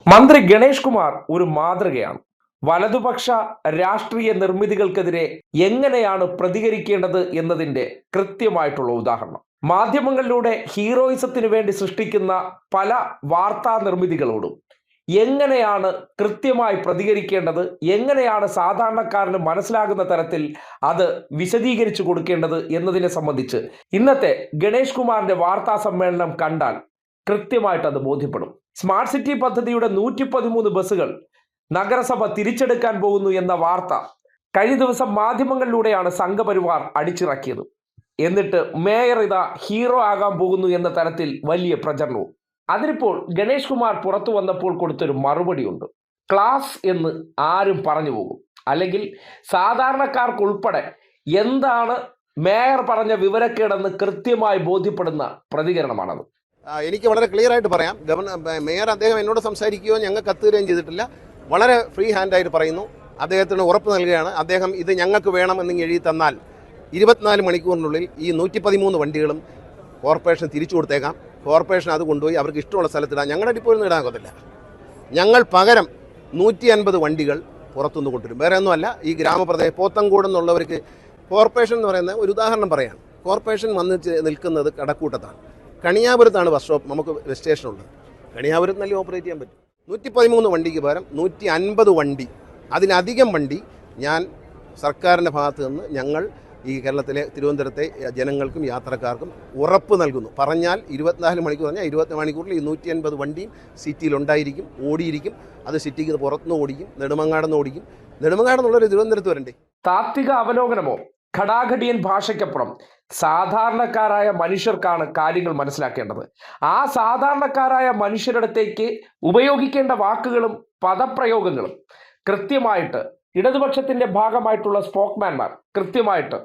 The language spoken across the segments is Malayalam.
മന്ത്രി ഗണേഷ് കുമാർ ഒരു മാതൃകയാണ്. വലതുപക്ഷ രാഷ്ട്രീയ നിർമ്മിതികൾക്കെതിരെ എങ്ങനെയാണ് പ്രതികരിക്കേണ്ടത് എന്നതിൻ്റെ കൃത്യമായിട്ടുള്ള ഉദാഹരണം. മാധ്യമങ്ങളിലൂടെ ഹീറോയിസത്തിന് വേണ്ടി സൃഷ്ടിക്കുന്ന പല വാർത്താ നിർമ്മിതികളോടും എങ്ങനെയാണ് കൃത്യമായി പ്രതികരിക്കേണ്ടത്, എങ്ങനെയാണ് സാധാരണക്കാരന് മനസ്സിലാകുന്ന തരത്തിൽ അത് വിശദീകരിച്ചു കൊടുക്കേണ്ടത് എന്നതിനെ സംബന്ധിച്ച് ഇന്നത്തെ ഗണേഷ് കുമാറിന്റെ വാർത്താ സമ്മേളനം കണ്ടാൽ കൃത്യമായിട്ട് അത് ബോധ്യപ്പെടും. സ്മാർട്ട് സിറ്റി പദ്ധതിയുടെ 113 ബസ്സുകൾ നഗരസഭ തിരിച്ചെടുക്കാൻ പോകുന്നു എന്ന വാർത്ത കഴിഞ്ഞ ദിവസം മാധ്യമങ്ങളിലൂടെയാണ് സംഘപരിവാർ അടിച്ചിറക്കിയത്. എന്നിട്ട് മേയർ ഇതാ ഹീറോ ആകാൻ പോകുന്നു എന്ന തരത്തിൽ വലിയ പ്രചരണവും. അതിനിപ്പോൾ ഗണേഷ് കുമാർ പുറത്തു വന്നപ്പോൾ കൊടുത്തൊരു മറുപടിയുണ്ട്. ക്ലാസ് എന്ന് ആരും പറഞ്ഞു പോകും, അല്ലെങ്കിൽ സാധാരണക്കാർക്കുൾപ്പെടെ എന്താണ് മേയർ പറഞ്ഞ വിവരക്കേടെന്ന് കൃത്യമായി ബോധ്യപ്പെടുന്ന പ്രതികരണമാണത്. എനിക്ക് വളരെ ക്ലിയർ ആയിട്ട് പറയാം. മേയർ അദ്ദേഹം എന്നോട് സംസാരിക്കുകയോ ഞങ്ങൾ കത്തുകയും ചെയ്തിട്ടില്ല. വളരെ ഫ്രീ ഹാൻഡായിട്ട് പറയുന്നു. അദ്ദേഹത്തിന് ഉറപ്പ് നൽകുകയാണ്, അദ്ദേഹം ഇത് ഞങ്ങൾക്ക് വേണമെന്ന് എഴുതി തന്നാൽ 24 മണിക്കൂറിനുള്ളിൽ ഈ 113 വണ്ടികളും കോർപ്പറേഷൻ തിരിച്ചു കൊടുത്തേക്കാം. കോർപ്പറേഷൻ അത് കൊണ്ടുപോയി അവർക്ക് ഇഷ്ടമുള്ള സ്ഥലത്തിടാം. ഞങ്ങളുടെ ഡിപ്പോയിൽ ഇടാൻ ഒക്കത്തില്ല. ഞങ്ങൾ പകരം 150 വണ്ടികൾ പുറത്തുനിന്ന് കൊണ്ടുവരും. വേറെ ഒന്നുമല്ല, ഈ ഗ്രാമപ്രദേശം പോത്തങ്കോട് എന്നുള്ളവർക്ക് കോർപ്പറേഷൻ എന്ന് പറയുന്ന ഒരു ഉദാഹരണം പറയാം. കോർപ്പറേഷൻ വന്ന് നിൽക്കുന്നത് കടക്കൂട്ടത്താണ്. കണിയാപുരത്താണ് ബസ് സ്റ്റോപ്പ് നമുക്ക് സ്റ്റേഷനുള്ളത്. കണിയാപുരത്ത് നല്ല ഓപ്പറേറ്റ് ചെയ്യാൻ പറ്റും. 113 വണ്ടിക്ക് പകരം 150 വണ്ടി, അതിലധികം വണ്ടി ഞാൻ സർക്കാരിൻ്റെ ഭാഗത്ത് നിന്ന് ഞങ്ങൾ ഈ കേരളത്തിലെ തിരുവനന്തപുരത്തെ ജനങ്ങൾക്കും യാത്രക്കാർക്കും ഉറപ്പ് നൽകുന്നു. പറഞ്ഞാൽ 24 മണിക്കൂർ പറഞ്ഞാൽ 24 മണിക്കൂറിൽ ഈ 150 വണ്ടിയും സിറ്റിയിലുണ്ടായിരിക്കും, ഓടിയിരിക്കും. അത് സിറ്റിക്ക് പുറത്തുനിന്ന് ഓടിക്കും, നെടുമങ്ങാടെന്ന് ഓടിക്കും. നെടുമങ്ങാടെന്നുള്ളൊരു തിരുവനന്തപുരത്ത് വരണ്ടേ? താത്വിക അവലോകനമോ ഘടാഘടിയൻ ഭാഷയ്ക്കപ്പുറം സാധാരണക്കാരായ മനുഷ്യർക്കാണ് കാര്യങ്ങൾ മനസ്സിലാക്കേണ്ടത്. ആ സാധാരണക്കാരായ മനുഷ്യരിടത്തേക്ക് ഉപയോഗിക്കേണ്ട വാക്കുകളും പദപ്രയോഗങ്ങളും കൃത്യമായിട്ട് ഇടതുപക്ഷത്തിന്റെ ഭാഗമായിട്ടുള്ള സ്പോക്മാൻമാർ കൃത്യമായിട്ട്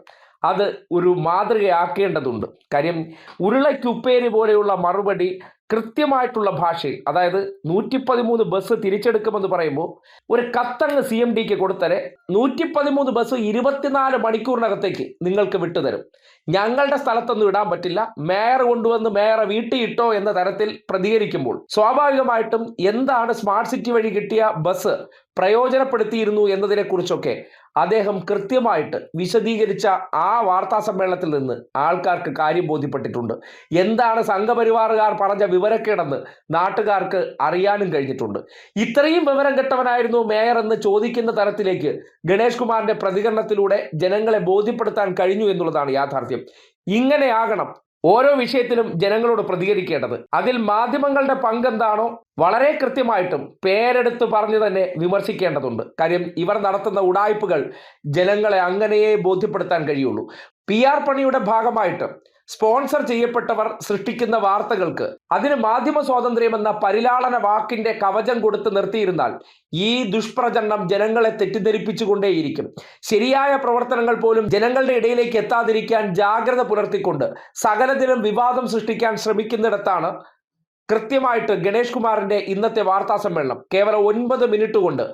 അത് ഒരു മാതൃകയാക്കേണ്ടതുണ്ട്. കാര്യം ഉരുളയ്ക്കുപ്പേരി പോലെയുള്ള മറുപടി കൃത്യമായിട്ടുള്ള ഭാഷയിൽ, അതായത് 113 ബസ് തിരിച്ചെടുക്കുമെന്ന് പറയുമ്പോൾ ഒരു കത്തങ്ങ് CMDക്ക് കൊടുത്തരെ 113 ബസ് 24 മണിക്കൂറിനകത്തേക്ക് നിങ്ങൾക്ക് വിട്ടുതരും. ഞങ്ങളുടെ സ്ഥലത്തൊന്നും ഇടാൻ പറ്റില്ല, മേയർ കൊണ്ടുവന്ന് മേയറെ വീട്ടിൽ ഇട്ടോ എന്ന തരത്തിൽ പ്രതികരിക്കുമ്പോൾ സ്വാഭാവികമായിട്ടും എന്താണ് സ്മാർട്ട് സിറ്റി വഴി കിട്ടിയ ബസ് പ്രയോജനപ്പെടുത്തിയിരുന്നു എന്നതിനെക്കുറിച്ചൊക്കെ അദ്ദേഹം കൃത്യമായിട്ട് വിശദീകരിച്ച ആ വാർത്താ സമ്മേളനത്തിൽ നിന്ന് ആൾക്കാർക്ക് കാര്യം ബോധ്യപ്പെട്ടിട്ടുണ്ട്. എന്താണ് സംഘപരിവാറുകാർ പറഞ്ഞ വിവരക്കേടെന്ന് നാട്ടുകാർക്ക് അറിയാനും കഴിഞ്ഞിട്ടുണ്ട്. ഇത്രയും വിവരം കെട്ടവനായിരുന്നു മേയർ എന്ന് ചോദിക്കുന്ന തരത്തിലേക്ക് ഗണേഷ് കുമാറിന്റെ പ്രതികരണത്തിലൂടെ ജനങ്ങളെ ബോധ്യപ്പെടുത്താൻ കഴിഞ്ഞു എന്നുള്ളതാണ് യാഥാർത്ഥ്യം. ഇങ്ങനെയാകണം ഓരോ വിഷയത്തിലും ജനങ്ങളോട് പ്രതികരിക്കേണ്ടത്. അതിൽ മാധ്യമങ്ങളുടെ പങ്കെന്താണോ വളരെ കൃത്യമായിട്ടും പേരെടുത്ത് പറഞ്ഞു തന്നെ വിമർശിക്കേണ്ടതുണ്ട്. കാര്യം ഇവർ നടത്തുന്ന ഉഡായിപ്പുകൾ ജനങ്ങളെ അങ്ങനെയേ ബോധ്യപ്പെടുത്താൻ കഴിയുള്ളൂ. PR പണിയുടെ ഭാഗമായിട്ട് സ്പോൺസർ ചെയ്യപ്പെട്ടവർ സൃഷ്ടിക്കുന്ന വാർത്തകൾക്ക് അതിന് മാധ്യമ സ്വാതന്ത്ര്യം എന്ന പരിലാളന വാക്കിന്റെ കവചം കൊടുത്ത് നിർത്തിയിരുന്നാൽ ഈ ദുഷ്പ്രചരണം ജനങ്ങളെ തെറ്റിദ്ധരിപ്പിച്ചുകൊണ്ടേയിരിക്കും. ശരിയായ പ്രവർത്തനങ്ങൾ പോലും ജനങ്ങളുടെ ഇടയിലേക്ക് എത്താതിരിക്കാൻ ജാഗ്രത പുലർത്തിക്കൊണ്ട് സകലതിലും വിവാദം സൃഷ്ടിക്കാൻ ശ്രമിക്കുന്നിടത്താണ് കൃത്യമായിട്ട് ഗണേഷ് കുമാറിന്റെ ഇന്നത്തെ വാർത്താ സമ്മേളനം കേവലം 9 മിനിറ്റ് കൊണ്ട്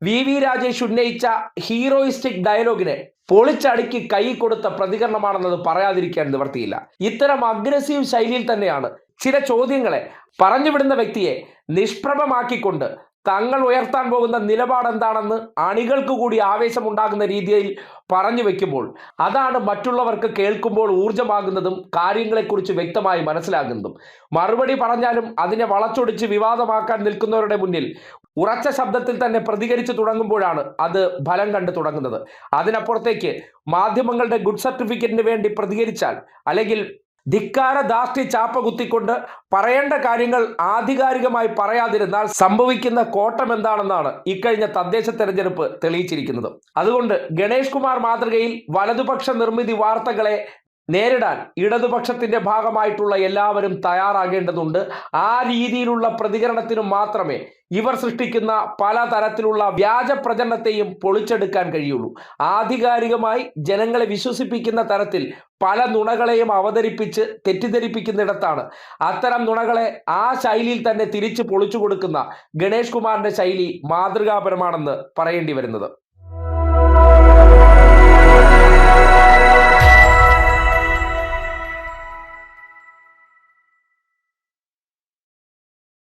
VV രാജേഷ് ഉന്നയിച്ച ഹീറോയിസ്റ്റിക് ഡയലോഗിനെ പൊളിച്ചടുക്കി കൈ കൊടുത്ത പ്രതികരണമാണെന്നത് പറയാതിരിക്കാൻ നിവർത്തിയില്ല. ഇത്തരം അഗ്രസീവ് ശൈലിയിൽ തന്നെയാണ് ചില ചോദ്യങ്ങളെ പറഞ്ഞുവിടുന്ന വ്യക്തിയെ നിഷ്പ്രഭമാക്കിക്കൊണ്ട് തങ്ങൾ ഉയർത്താൻ പോകുന്ന നിലപാട് എന്താണെന്ന് അണികൾക്ക് കൂടി ആവേശമുണ്ടാകുന്ന രീതിയിൽ പറഞ്ഞു വെക്കുമ്പോൾ അതാണ് മറ്റുള്ളവർക്ക് കേൾക്കുമ്പോൾ ഊർജ്ജമാകുന്നതും കാര്യങ്ങളെക്കുറിച്ച് വ്യക്തമായി മനസ്സിലാകുന്നതും. മറുപടി പറഞ്ഞാലും അതിനെ വളച്ചൊടിച്ച് വിവാദമാക്കാൻ നിൽക്കുന്നവരുടെ മുന്നിൽ ഉറച്ച ശബ്ദത്തിൽ തന്നെ പ്രതികരിച്ചു തുടങ്ങുമ്പോഴാണ് അത് ഫലം കണ്ടു തുടങ്ങുന്നത്. അതിനപ്പുറത്തേക്ക് മാധ്യമങ്ങളുടെ ഗുഡ് സർട്ടിഫിക്കറ്റിന് വേണ്ടി പ്രതികരിച്ചാൽ, അല്ലെങ്കിൽ ധിക്കാര ദാഷ്ട്യ ചാപ്പ കുത്തിക്കൊണ്ട് പറയേണ്ട കാര്യങ്ങൾ ആധികാരികമായി പറയാതിരുന്നാൽ സംഭവിക്കുന്ന കോട്ടം എന്താണെന്നാണ് ഇക്കഴിഞ്ഞ തദ്ദേശ തെരഞ്ഞെടുപ്പ് തെളിയിച്ചിരിക്കുന്നത്. അതുകൊണ്ട് ഗണേഷ് കുമാർ മാതൃകയിൽ വലതുപക്ഷ നിർമ്മിതി വാർത്തകളെ നേരിടാൻ ഇടതുപക്ഷത്തിന്റെ ഭാഗമായിട്ടുള്ള എല്ലാവരും തയ്യാറാകേണ്ടതുണ്ട്. ആ രീതിയിലുള്ള പ്രതികരണത്തിനു മാത്രമേ ഇവർ സൃഷ്ടിക്കുന്ന പലതരത്തിലുള്ള വ്യാജ പ്രചരണത്തെയും പൊളിച്ചെടുക്കാൻ കഴിയുള്ളൂ. ആധികാരികമായി ജനങ്ങളെ വിശ്വസിപ്പിക്കുന്ന തരത്തിൽ പല നുണകളെയും അവതരിപ്പിച്ച് തെറ്റിദ്ധരിപ്പിക്കുന്നിടത്താണ് അത്തരം നുണകളെ ആ ശൈലിയിൽ തന്നെ തിരിച്ച് പൊളിച്ചു കൊടുക്കുന്ന ഗണേഷ് കുമാറിന്റെ ശൈലി മാതൃകാപരമാണെന്ന് പറയേണ്ടി വരുന്നത്.